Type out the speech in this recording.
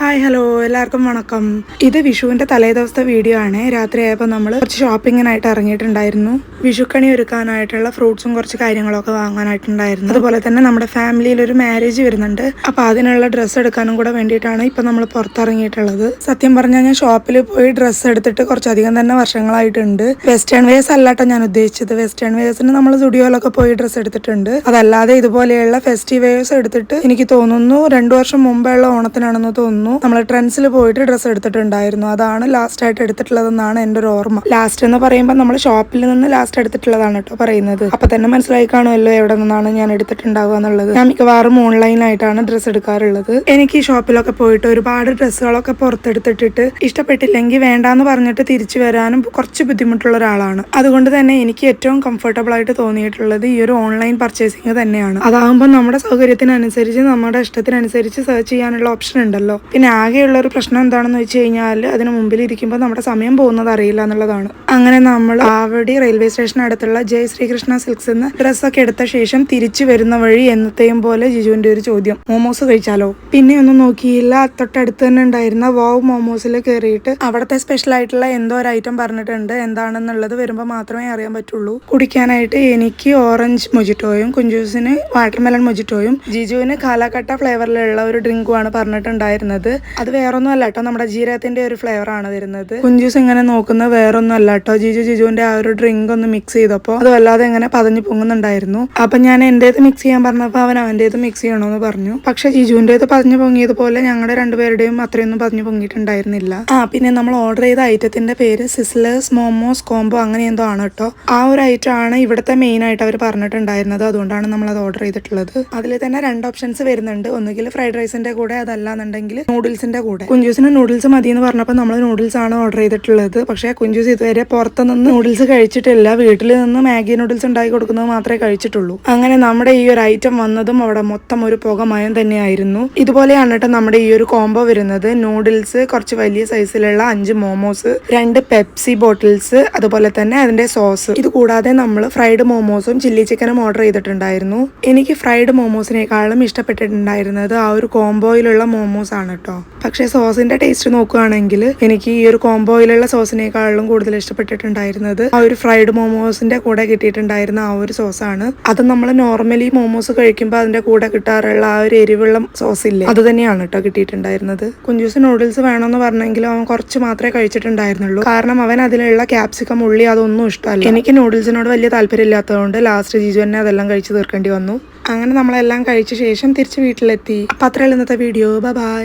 Hi hello എല്ലാവർക്കും വണക്കം. ഇത് വിഷുവിന്റെ തലേദിവസത്തെ വീഡിയോ ആണ്. രാത്രിയായപ്പോൾ നമ്മൾ കുറച്ച് ഷോപ്പിങ്ങിനായിട്ട് ഇറങ്ങിയിട്ടുണ്ടായിരുന്നു. വിഷുക്കണി ഒരുക്കാനായിട്ടുള്ള ഫ്രൂട്ട്സും കുറച്ച് കാര്യങ്ങളൊക്കെ വാങ്ങാനായിട്ടുണ്ടായിരുന്നു. അതുപോലെ തന്നെ നമ്മുടെ ഫാമിലിയിൽ ഒരു മാരേജ് വരുന്നുണ്ട്. അപ്പോൾ അതിനുള്ള ഡ്രസ്സ് എടുക്കാനും കൂടെ വേണ്ടിയിട്ടാണ് ഇപ്പോൾ നമ്മൾ പുറത്തിറങ്ങിയിട്ടുള്ളത്. സത്യം പറഞ്ഞാൽ ഞാൻ ഷോപ്പിൽ പോയി ഡ്രസ്സ് എടുത്തിട്ട് കുറച്ചധികം തന്നെ വർഷങ്ങളായിട്ടുണ്ട്. വെസ്റ്റേൺ വെയർസ് അല്ലാട്ടോ ഞാൻ ഉദ്ദേശിച്ചത്. വെസ്റ്റേൺ വെയർസിന് നമ്മൾ സ്റ്റുഡിയോയിലൊക്കെ പോയി ഡ്രസ്സ് എടുത്തിട്ടുണ്ട്. അതല്ലാതെ ഇതുപോലെയുള്ള ഫെസ്റ്റീവ് വെയർസ് എടുത്തിട്ട് എനിക്ക് തോന്നുന്നു 2 വർഷം മുമ്പുള്ള ഓണത്തിനാണെന്ന് തോന്നുന്നു നമ്മൾ ട്രെൻഡ്സിൽ പോയിട്ട് ഡ്രസ്സ് എടുത്തിട്ടുണ്ടായിരുന്നു. അതാണ് ലാസ്റ്റ് ആയിട്ട് എടുത്തിട്ടുള്ളതെന്നാണ് എൻ്റെ ഒരു ഓർമ്മ. ലാസ്റ്റ് എന്ന് പറയുമ്പോൾ നമ്മൾ ഷോപ്പിൽ നിന്ന് ലാസ്റ്റ് എടുത്തിട്ടുള്ളതാണ് കേട്ടോ പറയുന്നത്. അപ്പൊ തന്നെ മനസ്സിലായി കാണുമല്ലോ എവിടെ നിന്നാണ് ഞാൻ എടുത്തിട്ടുണ്ടാവുക എന്നുള്ളത്. ഞാൻ മിക്കവാറും ഓൺലൈനായിട്ടാണ് ഡ്രസ്സ് എടുക്കാറുള്ളത്. എനിക്ക് ഈ ഷോപ്പിലൊക്കെ പോയിട്ട് ഒരുപാട് ഡ്രസ്സുകളൊക്കെ പുറത്തെടുത്തിട്ടിട്ട് ഇഷ്ടപ്പെട്ടില്ലെങ്കിൽ വേണ്ടാന്ന് പറഞ്ഞിട്ട് തിരിച്ചു വരാനും കുറച്ച് ബുദ്ധിമുട്ടുള്ള ഒരാളാണ്. അതുകൊണ്ട് തന്നെ എനിക്ക് ഏറ്റവും കംഫർട്ടബിൾ ആയിട്ട് തോന്നിയിട്ടുള്ളത് ഈ ഒരു ഓൺലൈൻ പർച്ചേസിങ് തന്നെയാണ്. അതാകുമ്പോൾ നമ്മുടെ സൗകര്യത്തിനനുസരിച്ച് നമ്മുടെ ഇഷ്ടത്തിനനുസരിച്ച് സെർച്ച് ചെയ്യാനുള്ള ഓപ്ഷൻ ഉണ്ടല്ലോ. പിന്നെ ആകെയുള്ള ഒരു പ്രശ്നം എന്താണെന്ന് വെച്ച് കഴിഞ്ഞാൽ അതിന് മുമ്പിൽ ഇരിക്കുമ്പോൾ നമ്മുടെ സമയം പോകുന്നത് അറിയില്ല എന്നുള്ളതാണ്. അങ്ങനെ നമ്മൾ ആവടി റെയിൽവേ സ്റ്റേഷൻ അടുത്തുള്ള ജയ് ശ്രീകൃഷ്ണ സിൽക്സ് എന്ന് ഡ്രസ്സൊക്കെ എടുത്ത ശേഷം തിരിച്ചു വരുന്ന വഴി എന്നത്തെയും പോലെ ജിജുവിന്റെ ഒരു ചോദ്യം, മോമോസ് കഴിച്ചാലോ? പിന്നെ ഒന്നും നോക്കിയില്ല, തൊട്ടടുത്ത് തന്നെ ഉണ്ടായിരുന്ന വാവ് മോമോസിൽ കയറിയിട്ട് അവിടുത്തെ സ്പെഷ്യൽ ആയിട്ടുള്ള എന്തോ ഒരു ഐറ്റം പറഞ്ഞിട്ടുണ്ട്. എന്താണെന്നുള്ളത് വരുമ്പോൾ മാത്രമേ അറിയാൻ പറ്റുള്ളൂ. കുടിക്കാനായിട്ട് എനിക്ക് ഓറഞ്ച് മൊജിറ്റോയും കുഞ്ചൂസിന് വാട്ടർമെലൺ മൊജിറ്റോയും ജിജുവിന് കാലാക്കട്ട ഫ്ലേവറിലുള്ള ഒരു ഡ്രിങ്കുമാണ് പറഞ്ഞിട്ടുണ്ടായിരുന്നത്. അത് വേറൊന്നും അല്ല കേട്ടോ, നമ്മുടെ ജീരകത്തിന്റെ ഒരു ഫ്ലേവർ ആണ് വരുന്നത്. കുഞ്ചൂസ് ഇങ്ങനെ നോക്കുന്നത് വേറൊന്നും അല്ല കേട്ടോ, ജിജുവിന്റെ ആ ഒരു ഡ്രിങ്ക് ഒന്ന് മിക്സ് ചെയ്തപ്പോൾ അത് വല്ലാതെ ഇങ്ങനെ പതഞ്ഞു പൊങ്ങുന്നുണ്ടായിരുന്നു. അപ്പൊ ഞാൻ എന്റേത് മിക്സ് ചെയ്യാൻ പറഞ്ഞപ്പോൾ അവൻ അവന്റേത് മിക്സ് ചെയ്യണമെന്ന് പറഞ്ഞു. പക്ഷെ ജിജുവിന്റേത് പതഞ്ഞു പൊങ്ങിയതുപോലെ ഞങ്ങളുടെ രണ്ടുപേരുടെയും അത്രയൊന്നും പതഞ്ഞു പൊങ്ങിയിട്ടുണ്ടായിരുന്നില്ല. പിന്നെ നമ്മൾ ഓർഡർ ചെയ്ത ഐറ്റത്തിന്റെ പേര് സിസ്ലേഴ്സ് മോമോസ് കോംബോ അങ്ങനെ എന്തോ ആണ് കേട്ടോ. ആ ഒരു ഐറ്റം ആണ് ഇവിടുത്തെ മെയിൻ ആയിട്ട് അവർ പറഞ്ഞിട്ടുണ്ടായിരുന്നത്. അതുകൊണ്ടാണ് നമ്മൾ അത് ഓർഡർ ചെയ്തിട്ടുള്ളത്. അതിൽ തന്നെ 2 ഓപ്ഷൻസ് വരുന്നുണ്ട്. ഒന്നുകിൽ ഫ്രൈഡ് റൈസിന്റെ കൂടെ, അതല്ലാന്നുണ്ടെങ്കിൽ നൂഡിൽസിന്റെ കൂടെ. കുഞ്ചൂസിന് നൂഡിൽസ് മതി എന്ന് പറഞ്ഞപ്പോൾ നമ്മൾ നൂഡിൽസ് ആണ് ഓർഡർ ചെയ്തിട്ടുള്ളത്. പക്ഷേ കുഞ്ചൂസ് ഇതുവരെ പുറത്തുനിന്ന് നൂഡിൽസ് കഴിച്ചിട്ടില്ല. വീട്ടിൽ നിന്ന് മാഗി നൂഡിൽസ് ഉണ്ടാക്കി കൊടുക്കുന്നത് മാത്രമേ കഴിച്ചിട്ടുള്ളൂ. അങ്ങനെ നമ്മുടെ ഈ ഒരു ഐറ്റം വന്നതും അവിടെ മൊത്തം ഒരു പുകമയം തന്നെയായിരുന്നു. ഇതുപോലെയാണ് കേട്ടോ നമ്മുടെ ഈ ഒരു കോംബോ വരുന്നത്. നൂഡിൽസ്, കുറച്ച് വലിയ സൈസിലുള്ള 5 മോമോസ്, 2 പെപ്സി ബോട്ടിൽസ്, അതുപോലെ തന്നെ അതിന്റെ സോസ്. ഇത് കൂടാതെ നമ്മൾ ഫ്രൈഡ് മോമോസും ചില്ലി ചിക്കനും ഓർഡർ ചെയ്തിട്ടുണ്ടായിരുന്നു. എനിക്ക് ഫ്രൈഡ് മോമോസിനേക്കാളും ഇഷ്ടപ്പെട്ടിട്ടുണ്ടായിരുന്നത് ആ ഒരു കോംബോയിലുള്ള മോമോസ് ആണ് കേട്ടോ. പക്ഷേ സോസിന്റെ ടേസ്റ്റ് നോക്കുകയാണെങ്കിൽ എനിക്ക് ഈ ഒരു കോംബോയിലുള്ള സോസിനേക്കാളും കൂടുതൽ ഇഷ്ടപ്പെട്ടിട്ടുണ്ടായിരുന്നത് ആ ഒരു ഫ്രൈഡ് മോമോസിന്റെ കൂടെ കിട്ടിയിട്ടുണ്ടായിരുന്ന ആ ഒരു സോസാണ്. അത് നമ്മൾ നോർമലി മോമോസ് കഴിക്കുമ്പോൾ അതിന്റെ കൂടെ കിട്ടാറുള്ള ആ ഒരു എരിവുള്ള സോസ് ഇല്ലേ, അത് തന്നെയാണ് കേട്ടോ കിട്ടിയിട്ടുണ്ടായിരുന്നത്. കുഞ്ചൂസ് നൂഡിൽസ് വേണമെന്ന് പറഞ്ഞെങ്കിലും അവൻ കുറച്ച് മാത്രമേ കഴിച്ചിട്ടുണ്ടായിരുന്നുള്ളൂ. കാരണം അവൻ അതിലുള്ള ക്യാപ്സിക്കം, ഉള്ളി അതൊന്നും ഇഷ്ടമല്ല. എനിക്ക് നൂഡിൽസിനോട് വലിയ താല്പര്യം ഇല്ലാത്തതുകൊണ്ട് ലാസ്റ്റ് ജിജു തന്നെ അതെല്ലാം കഴിച്ച് തീർക്കേണ്ടി വന്നു. അങ്ങനെ നമ്മളെല്ലാം കഴിച്ച ശേഷം തിരിച്ച് വീട്ടിലെത്തി. അപ്പം അത്രയുള്ള ഇന്നത്തെ വീഡിയോ. ബൈ.